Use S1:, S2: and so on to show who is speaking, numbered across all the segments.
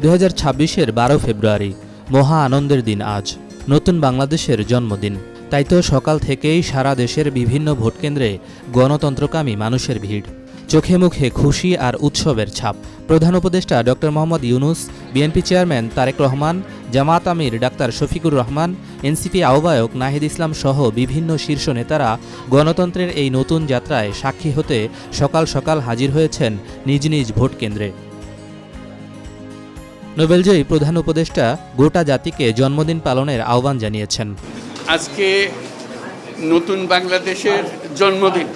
S1: 2026-এর 12 ফেব্রুয়ারি মহা আনন্দের দিন আজ। নতুন বাংলাদেশের জন্মদিন। তাই তো সকাল থেকেই সারা দেশের বিভিন্ন ভোটকেন্দ্রে গণতন্ত্রকামী মানুষের ভিড়। চোখে মুখে খুশি আর উৎসবের ছাপ। প্রধান উপদেষ্টা doctor Mohammad Yunus, BNP chairman Tarique Rahman, Jamaat আমির ডাক্তার শফিকুর রহমান, এনসিপি আহ্বায়ক নাহিদ ইসলাম সহ বিভিন্ন শীর্ষ নেতারা গণতন্ত্রের এই নতুন যাত্রায় সাক্ষী হতে সকাল সকাল হাজির হয়েছেন নিজ নিজ ভোটকেন্দ্রে। নোবেলজয়ী প্রধান উপদেষ্টা গোটা জাতিকে জন্মদিন পালনের আহ্বান জানিয়েছেন।
S2: আজকে নতুন বাংলাদেশের জন্মদিন।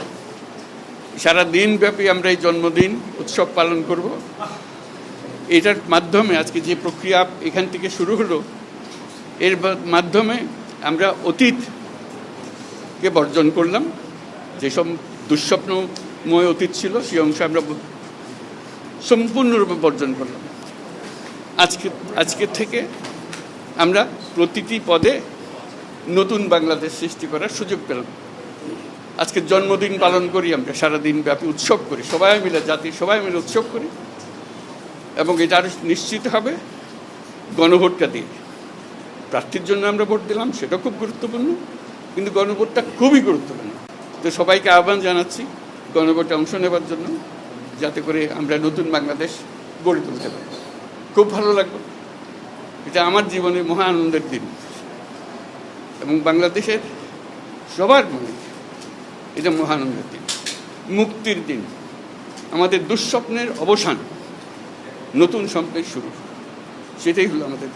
S2: সারা দিনব্যাপী আমরা এই জন্মদিন উৎসব পালন করব। এটার মাধ্যমে আজকে যে প্রক্রিয়া এখান থেকে শুরু হলো, এর মাধ্যমে আমরা অতীতকে বর্জন করলাম। যেসব দুঃস্বপ্নময় অতীত ছিল সেই অংশ আমরা সম্পূর্ণরূপে বর্জন করলাম। আজকে থেকে আমরা প্রতিটি পদে নতুন বাংলাদেশ সৃষ্টি করার সুযোগ পেলাম। আজকে জন্মদিন পালন করি, আমরা সারাদিন ব্যাপী উৎসব করি, সবাই মিলে জাতির সবাই মিলে উৎসব করি। এবং এটা আরও নিশ্চিত হবে গণভোটটা দিয়ে। প্রার্থীর জন্য আমরা ভোট দিলাম, সেটা খুব গুরুত্বপূর্ণ, কিন্তু গণভোটটা খুবই গুরুত্বপূর্ণ। তো সবাইকে আহ্বান জানাচ্ছি গণভোটে অংশ নেবার জন্য, যাতে করে আমরা নতুন বাংলাদেশ গড়ে তুলতে পারি। খুব ভালো লাগবে। এটা আমার জীবনে মহা আনন্দের দিন এবং বাংলাদেশের সবার মনে এটা মহা আনন্দের দিন, মুক্তির দিন, আমাদের দুঃস্বপ্নের অবসান, নতুন স্বপ্নের শুরু। সেটাই হলো আমাদের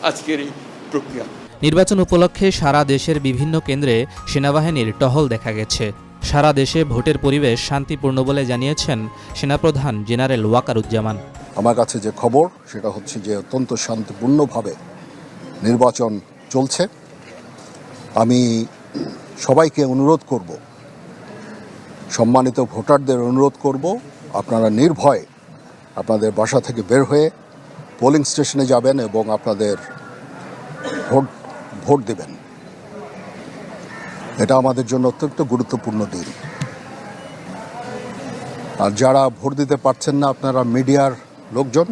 S2: আজকের এই প্রক্রিয়া।
S1: নির্বাচন উপলক্ষে সারা দেশের বিভিন্ন কেন্দ্রে সেনাবাহিনীর টহল দেখা গেছে। সারা দেশে ভোটের পরিবেশ শান্তিপূর্ণ বলে জানিয়েছেন সেনাপ্রধান জেনারেল ওয়াকারুজ্জামান।
S3: আমার কাছে যে খবর সেটা হচ্ছে যে অত্যন্ত শান্তিপূর্ণভাবে নির্বাচন চলছে। আমি সবাইকে অনুরোধ করব, সম্মানিত ভোটারদের অনুরোধ করব, আপনারা নির্ভয়ে আপনাদের বাসা থেকে বের হয়ে পোলিং স্টেশনে যাবেন এবং আপনাদের ভোট দেবেন। এটা আমাদের জন্য অত্যন্ত গুরুত্বপূর্ণ দিন। আর যারা ভোট দিতে পারছেন না, আপনারা মিডিয়ার লোকজন,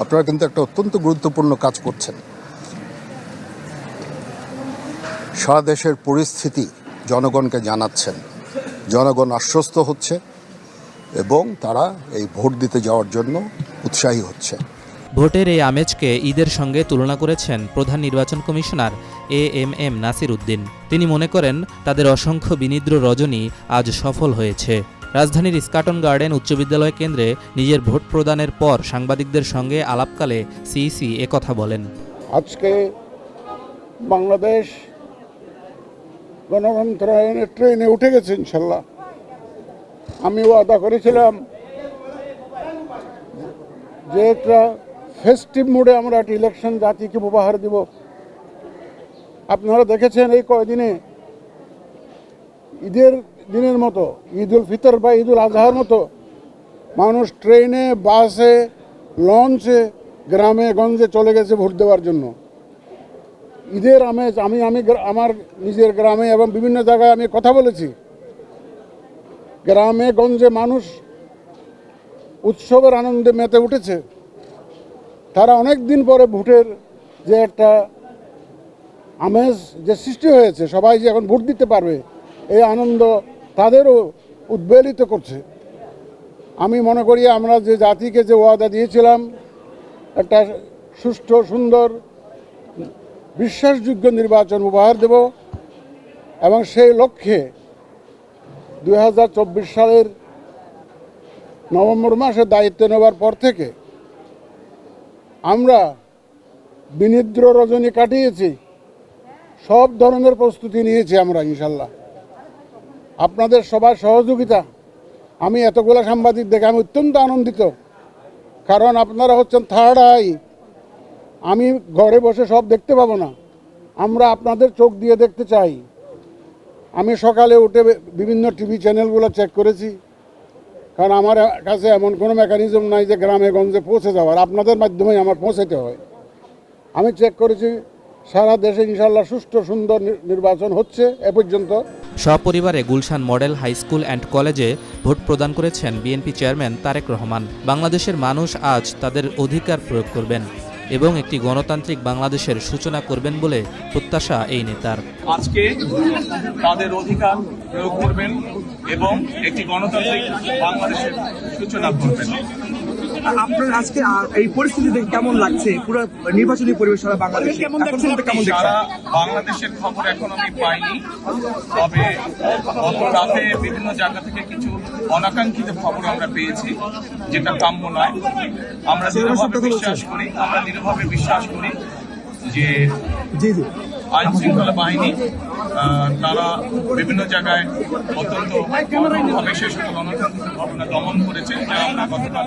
S3: আপনারা কিন্তু একটা অত্যন্ত গুরুত্বপূর্ণ কাজ করছেন। সারা দেশের পরিস্থিতি জনগণকে জানাচ্ছেন, জনগণ আশ্বস্ত হচ্ছে এবং তারা এই ভোট দিতে যাওয়ার জন্য উৎসাহী হচ্ছে।
S1: ভোটের এই আমেজকে ঈদের সঙ্গে তুলনা করেছেন প্রধান নির্বাচন কমিশনার এএমএম নাসির উদ্দিন। তিনি মনে করেন তাদের অসংখ্য বিনিদ্র রজনী আজ সফল হয়েছে। রাজধানীর ইস্কাটন গার্ডেন উচ্চ বিদ্যালয় কেন্দ্রে নিজের ভোট প্রদানের পর সাংবাদিকদের সঙ্গে আলাপকালে সিইসি একথা বলেন।
S4: আজকে বাংলাদেশ গণতন্ত্রায়নের ট্রেনে উঠে গেছে ইনশাল্লাহ। আমি ওয়াদা করেছিলাম যে একটা ফেস্টিভ মুডে আমরা একটা ইলেকশন জাতিকে উপহার দিব। আপনারা দেখেছেন এই কয়দিনে ঈদের দিনের মতো, ঈদ উল ফিতর বা ঈদ উল আজহার মতো মানুষ ট্রেনে, বাসে, লঞ্চে, গ্রামে গঞ্জে চলে গেছে ভোট দেওয়ার জন্য। ঈদের আমেজ আমি আমার নিজের গ্রামে এবং বিভিন্ন জায়গায় আমি কথা বলেছি। গ্রামে গঞ্জে মানুষ উৎসবের আনন্দে মেতে উঠেছে। তারা অনেক দিন পরে ভোটের যে একটা আমেজ যে সৃষ্টি হয়েছে, সবাই যে এখন ভোট দিতে পারবে, এই আনন্দ তাদেরও উদ্বেলিত করছে। আমি মনে করি আমরা যে জাতিকে যে ওয়াদা দিয়েছিলাম একটা সুষ্ঠু, সুন্দর, বিশ্বাসযোগ্য নির্বাচন উপহার দেব এবং সেই লক্ষ্যে 2024 সালের নভেম্বর মাসে দায়িত্ব নেওয়ার পর থেকে আমরা বিনিদ্র রজনী কাটিয়েছি। সব ধরনের প্রস্তুতি নিয়েছি আমরা ইনশাল্লাহ। আপনাদের সবার সহযোগিতা, আমি এতগুলো সাংবাদিক দেখে আমি অত্যন্ত আনন্দিত। কারণ আপনারা হচ্ছেন থার্ড আই। আমি ঘরে বসে সব দেখতে পাবো না, আমরা আপনাদের চোখ দিয়ে দেখতে চাই। আমি সকালে উঠে বিভিন্ন টিভি চ্যানেলগুলো চেক করেছি, কারণ আমার কাছে এমন কোনো মেকানিজম নাই যে গ্রামে গঞ্জে পৌঁছে যাওয়ার, আপনাদের মাধ্যমেই আমার পৌঁছাতে হয়। আমি চেক করেছি সারা দেশে ইনশাল্লাহ সুষ্ঠু সুন্দর নির্বাচন হচ্ছে এ পর্যন্ত।
S1: সপরিবারে Gulshan model high school and কলেজে ভোট প্রদান করেছেন বিএনপি চেয়ারম্যান তারেক রহমান। বাংলাদেশের মানুষ আজ তাদের অধিকার প্রয়োগ করবেন। এবং একটি গণতান্ত্রিক বাংলাদেশের সূচনা করবেন বলে প্রত্যাশা এই নেতার।
S5: আজকে তাদের অধিকার প্রয়োগ করবেন এবং একটি গণতান্ত্রিক বাংলাদেশের সূচনা করবেন।
S6: আপনার আজকে এই পরিস্থিতি দেখে কেমন লাগছে? পুরো নির্বাচনী পরিবেশ সারা বাংলাদেশে এখন পর্যন্ত কেমন দেখছেন?
S5: সারা বাংলাদেশের খবর এখন আমি পাইনি, তবে গত রাতে বিভিন্ন জায়গা থেকে কিছু অনাকাঙ্ক্ষিত খবর আমরা পেয়েছি, যেটা কাম্য নয়। আমরা দৃঢ়ভাবে বিশ্বাস করি যে আইন শৃঙ্খলা বাহিনী তারা বিভিন্ন জায়গায় অত্যন্ত ভাবে সে সকল অনাকাঙ্ক্ষিত ঘটনা দমন করেছে, যা আমরা গতকাল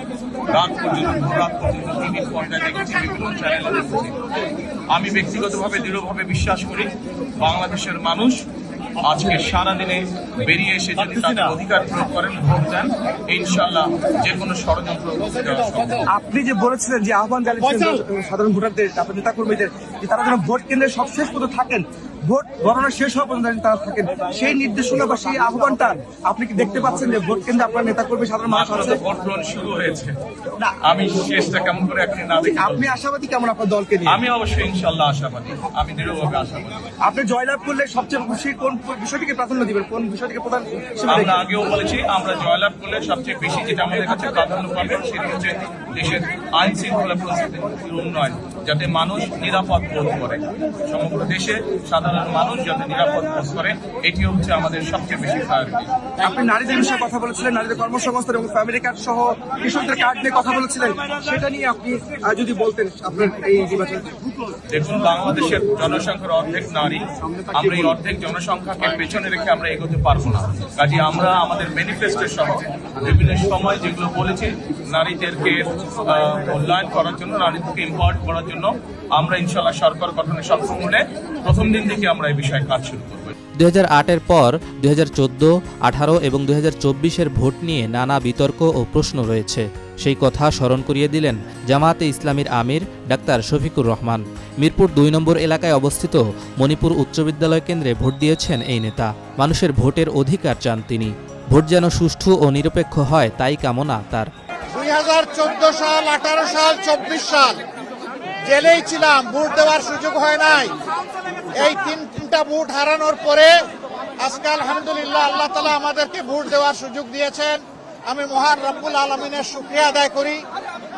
S5: রাত পর্যন্ত টিভির পর্দায় দেখেছি, বিভিন্ন চ্যানেলে দেখেছি। আমি ব্যক্তিগতভাবে দৃঢ়ভাবে বিশ্বাস করি বাংলাদেশের মানুষ আজকে সারাদিনে বেরিয়ে এসে যদি তাদের অধিকার প্রয়োগ করেন, ভোট দেন, ইনশাল্লাহ যে কোনো ষড়যন্ত্র রুখে দেওয়া সম্ভব।
S6: আপনি যে বলেছিলেন যে আহ্বান জানিয়েছেন সাধারণ ভোটারদের, তারপর নেতা কর্মীদের, যে তারা যেন ভোট কেন্দ্রে সবশেষ পর্যন্ত থাকেন, ভোট গণনা শেষ হওয়া পর্যন্ত তারা থাকেন, সেই নির্দেশনা বা সেই আহ্বানটা আপনি কি দেখতে পাচ্ছেন যে ভোট কেন্দ্রে আপনার নেতা কর্মী সাধারণ মানুষ আছে?
S5: ভোট গ্রহণ শুরু হয়েছে, আমি শেষটা কেমন করে একটি না দেখি।
S6: আপনি আশাবাদী কেমন আপনার দলকে নিয়ে?
S5: আমি অবশ্যই ইনশাল্লাহ আশাবাদী, আমি দৃঢ়ভাবে আশাবাদী।
S6: আপনি জয়লাভ করলে সবচেয়ে বেশি কোন বিষয়টিকে প্রাধান্য দিবেন, কোন বিষয়টিকে প্রধান হিসেবে
S5: আমরা
S6: দেখবেন?
S5: আগেও বলেছি, আমরা জয়লাভ করলে সবচেয়ে বেশি যেটা আমাদের কাছে প্রাধান্য পাবে সেটি হচ্ছে দেশের আইন শৃঙ্খলা পরিস্থিতির উন্নয়ন, যাতে মানুষ নিরাপদ বোধ করে, সমগ্র দেশে সাধারণ মানুষ যাতে নিরাপদ বোধ করে, এটি হচ্ছে আমাদের সবচেয়ে বেশি প্রায়োরিটি।
S6: আপনি নারীদের বিষয়ে কথা বলেছিলেন, নারীদের কর্মসংস্থান এবং ফ্যামিলি কার্ড সহ কৃষকদের কার্ড নিয়ে কথা বলেছিলেন, সেটা নিয়ে আপনি যদি বলতেন আপনার এই নির্বাচন।
S5: দেখুন, বাংলাদেশের জনসংখ্যার অর্ধেক নারী, আমরা এই অর্ধেক জনসংখ্যাকে পেছনে রেখে আমরা এগোতে পারবো না। কাজে আমরা আমাদের ম্যানিফেস্টো সহ বিভিন্ন সময় যেগুলো বলেছি, নারীদেরকে মূল্যায়ন করার জন্য, নারীদেরকে ইম্পাওয়ার করার জন্য আমরা ইনশাল্লাহ সরকার গঠনে সক্ষম হলে প্রথম দিন থেকে আমরা এই বিষয়ে কাজ শুরু করব।
S1: 2008-এর পর 2014, 18 এবং 2024-এর ভোট নিয়ে নানা বিতর্ক ও প্রশ্ন রয়েছে। সেই কথা স্মরণ করিয়ে দিলেন জামায়াতে ইসলামীর আমির ডাক্তার শফিকুর রহমান। মিরপুর 2 নম্বর এলাকায় অবস্থিত মণিপুর উচ্চ বিদ্যালয় কেন্দ্রে ভোট দিয়েছেন এই নেতা। মানুষের ভোটের অধিকার চান তিনি। ভোট যেন সুষ্ঠু ও নিরপেক্ষ হয়, তাই কামনা তার।
S7: 2014 সাল, 18 সাল, 24 সাল জেলেই ছিলাম, ভোট দেওয়ার সুযোগ হয় নাই। এই তিনটা ভোট হারানোর পরে আজকে আলহামদুলিল্লাহ আল্লাহ তাআলা আমাদেরকে ভোট দেওয়ার সুযোগ দিয়েছেন। আমি মহান রব্বুল আলামিনের শুকরিয়া আদায় করি।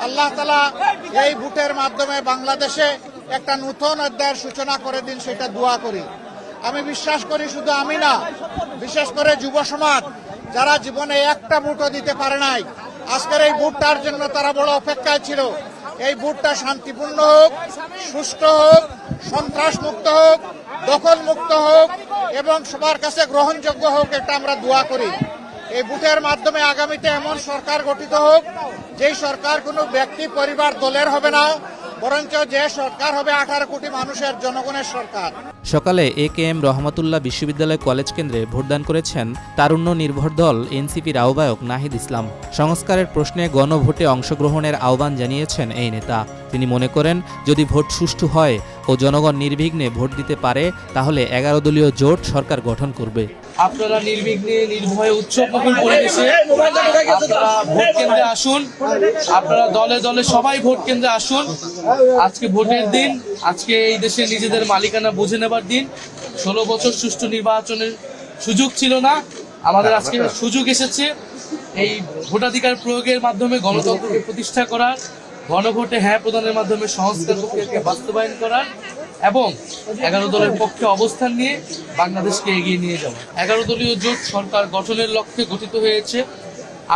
S7: আল্লাহ তাআলা এই ভোটের মাধ্যমে বাংলাদেশে একটা নতুন অধ্যায়ের সূচনা করে দিন, সেটা দোয়া করি। আমি বিশ্বাস করি, শুধু আমি না, বিশেষ করে যুব সমাজ যারা জীবনে একটা ভোটও দিতে পারে নাই, আজকের এই ভোটটার জন্য তারা বড় অপেক্ষায় ছিল। এই ভোটটা শান্তিপূর্ণ হোক, সুষ্ঠু হোক, সন্ত্রাস মুক্ত হোক, দখল মুক্ত হোক এবং সবার কাছে গ্রহণযোগ্য হোক, এটা আমরা দোয়া করি। এই ভোটের মাধ্যমে আগামীতে এমন সরকার গঠিত হোক, যেই সরকার কোনো ব্যক্তি, পরিবার, দলের হবে না, বরঞ্চ যে সরকার হবে 18 কোটি মানুষের, জনগণের সরকার।
S1: সকালে AKM রহমাতুল্লাহ বিশ্ববিদ্যালয় কলেজ কেন্দ্রে ভোটদান করেছেন তারুণ্য নির্ভর দল এনসিপির আহ্বায়ক নাহিদ ইসলাম। সংস্কারের প্রশ্নে গণভোটে অংশগ্রহণের আহ্বান জানিয়েছেন এই নেতা। তিনি মনে করেন, যদি ভোট সুষ্ঠু হয় ও জনগণ নির্বিঘ্নে ভোট দিতে পারে, তাহলে 11 দলীয় জোট সরকার গঠন করবে।
S8: আপনারা নির্বিঘ্নে, নির্ভয়ে, উৎসবমুখর পরিবেশে আপনারা ভোট কেন্দ্রে আসুন। আপনারা দলে দলে সবাই ভোট কেন্দ্রে আসুন। আজকে ভোটের দিন, আজকে এই দেশে নিজেদের মালিকানা বুঝে নেবার দিন। 16 বছর সুষ্ঠু নির্বাচনের সুযোগ ছিল না, আমাদের আজকে সুযোগ এসেছে এই ভোটাধিকার প্রয়োগের মাধ্যমে গণতন্ত্রকে প্রতিষ্ঠা করার, গণভোটে হ্যাঁ প্রদানের মাধ্যমে সংস্কার প্রক্রিয়াকে বাস্তবায়ন করার এবং 11 দলের পক্ষে অবস্থান নিয়ে বাংলাদেশকে এগিয়ে নিয়ে যাওয়া। 11 দলীয় জোট সরকার গঠনের লক্ষ্যে গঠিত হয়েছে।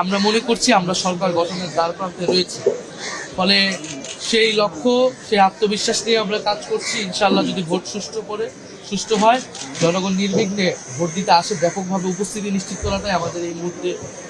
S8: আমরা মনে করছি আমরা সরকার গঠনের দ্বারপ্রান্তে রয়েছি। ফলে সেই লক্ষ্য, সেই আত্মবিশ্বাস নিয়ে আমরা কাজ করছি। ইনশাআল্লাহ যদি ভোট সুষ্ঠু হয়, জনগণ নির্বিঘ্নে ভোট দিতে আসে, ব্যাপকভাবে উপস্থিতি নিশ্চিত করাটাই আমাদের এই মুহূর্তে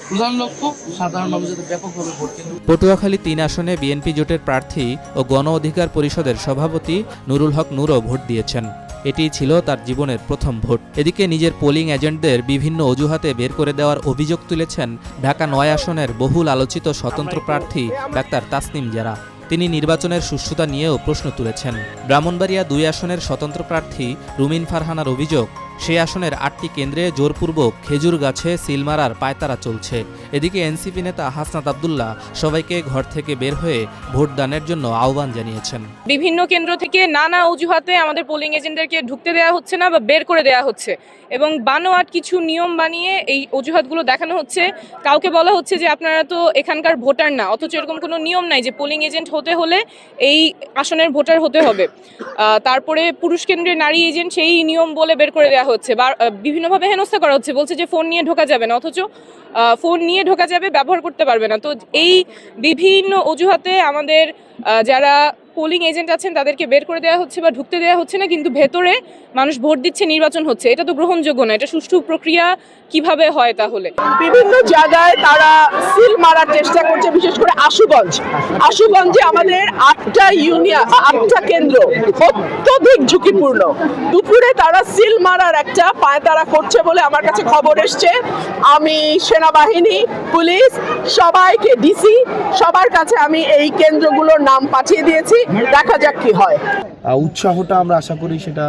S8: প্রধান লক্ষ্য। সাধারণ মানুষ যাতে ব্যাপকভাবে ভোট কেন্দ্র।
S1: পটুয়াখালী 3 আসনে বিএনপি জোটের প্রার্থী ও গণ অধিকার পরিষদের সভাপতি নুরুল হক নুরও ভোট দিয়েছেন। এটিই ছিল তার জীবনের প্রথম ভোট। এদিকে নিজের পোলিং এজেন্টদের বিভিন্ন অজুহাতে বের করে দেওয়ার অভিযোগ তুলেছেন ঢাকা 9 আসনের বহুল আলোচিত স্বতন্ত্র প্রার্থী ডাক্তার তাসনিম জারা। তিনি নির্বাচনের সুষ্ঠুতা নিয়েও প্রশ্ন তুলেছেন। ব্রাহ্মণবাড়িয়া 2 আসনের স্বতন্ত্র প্রার্থী রুমিন ফারহানার অভিযোগ, সেই আসনের 8টি কেন্দ্রে জোরপূর্বক খেজুর গাছে সিল মারার পায়তারা চলছে। এদিকে এনসিপি নেতা হাসনাত আব্দুল্লাহ সবাইকে ঘর থেকে বের হয়ে ভোটদানের জন্য আহ্বান জানিয়েছেন।
S9: বিভিন্ন কেন্দ্র থেকে নানা অজুহাতে আমাদের পোলিং এজেন্টদেরকে ঢুকতে দেওয়া হচ্ছে না বা বের করে দেওয়া হচ্ছে, এবং বানোয়াট কিছু নিয়ম বানিয়ে এই অজুহাতগুলো দেখানো হচ্ছে। কাউকে বলা হচ্ছে যে আপনারা তো এখানকার ভোটার না, অথচ এরকম কোনো নিয়ম নাই যে পোলিং এজেন্ট হতে হলে এই আসনের ভোটার হতে হবে। তারপরে পুরুষ কেন্দ্রের নারী এজেন্ট সেই নিয়ম বলে বের করে দেওয়া হচ্ছে বা বিভিন্নভাবে হেনস্থা করা হচ্ছে, বলছে যে ফোন নিয়ে ঢোকা যাবে না, অথচ ফোন নিয়ে ঢোকা যাবে, ব্যবহার করতে পারবে না। তো এই বিভিন্ন অজুহাতে আমাদের যারা পোলিং এজেন্ট আছেন তাদেরকে বের করে দেওয়া হচ্ছে বা ঢুকতে দেওয়া হচ্ছে না, কিন্তু ভেতরে মানুষ ভোট দিচ্ছে, নির্বাচন হচ্ছে। এটা তো গ্রহণযোগ্য না। এটা সুষ্ঠু প্রক্রিয়া কিভাবে হয় তাহলে?
S10: বিভিন্ন জায়গায় তারা সিল মারার চেষ্টা করছে, বিশেষ করে আশুগঞ্জে আমাদের 8টা ইউনিয়ন, 8টা কেন্দ্র অত্যধিক ঝুঁকিপূর্ণ। দুপুরে তারা সিল মারার একটা পায়তারা করছে বলে আমার কাছে খবর এসছে। আমি সেনাবাহিনী, পুলিশ, সবাইকে, ডিসি, সবার কাছে আমি এই কেন্দ্রগুলোর নাম পাঠিয়ে দিয়েছি। দেখা যাক কি হয়।
S6: উৎসাহটা আমরা আশা করি সেটা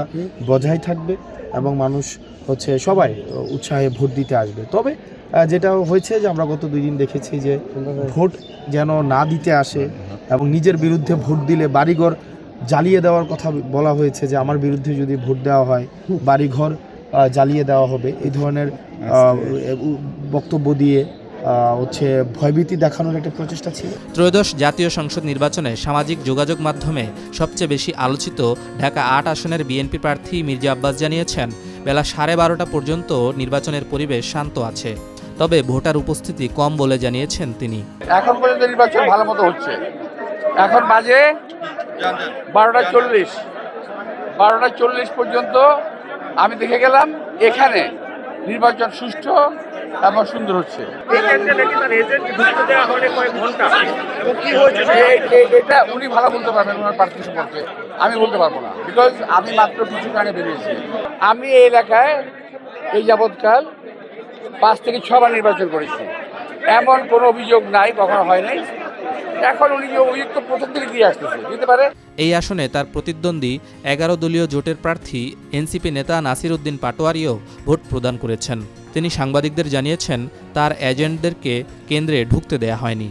S6: বজায় থাকবে এবং মানুষ সবাই উৎসাহে ভোট দিতে আসবে। তবে যেটা হয়েছে যে আমরা গত 2 দিন দেখেছি যে ভোট যেন না দিতে আসে এবং নিজের বিরুদ্ধে ভোট দিলে বাড়িঘর জ্বালিয়ে দেওয়ার কথা বলা হয়েছে, যে আমার বিরুদ্ধে যদি ভোট দেওয়া হয় বাড়িঘর জ্বালিয়ে দেওয়া হবে, এই ধরনের বক্তব্য দিয়ে ভয়ভীতি দেখানোর একটা প্রচেষ্টা ছিল।
S1: ত্রয়োদশ জাতীয় সংসদ নির্বাচনে সামাজিক যোগাযোগ মাধ্যমে সবচেয়ে বেশি আলোচিত ঢাকা 8 আসনের বিএনপি প্রার্থী মির্জা আব্বাস জানিয়েছেন, বেলা 12:30 পর্যন্ত নির্বাচনের পরিবেশ শান্ত আছে, তবে ভোটার উপস্থিতি কম বলে জানিয়েছেন তিনি।
S2: এখন পর্যন্ত নির্বাচন ভালো মতো হচ্ছে। এখন বাজে 12:40 পর্যন্ত আমি দেখে গেলাম এখানে নির্বাচন সুষ্ঠু এবং সুন্দর হচ্ছে। এটা উনি ভালো বলতে পারবেন ওনার প্রার্থী সম্পর্কে, আমি বলতে পারবো না, বিকজ আমি মাত্র কিছু কারণে বেরিয়েছি। আমি এই এলাকায় এই যাবৎকাল 5 থেকে 6 বার নির্বাচন করেছি, এমন কোনো অভিযোগ নাই, কখনো হয় নাই। এখন উনি যে অভিযোগ তো প্রথম থেকে দিয়ে আসতেছে, দিতে পারে।
S1: এই আসনে তার প্রতিদ্বন্দ্বী 11 দলীয় জোটের প্রার্থী এনসিপি নেতা নাসির উদ্দিন পাটোয়ারিও ভোট প্রদান করেছেন। তিনি সাংবাদিকদের জানিয়েছেন, তার এজেন্টদেরকে কেন্দ্রে ঢুকতে দেয়া হয়নি।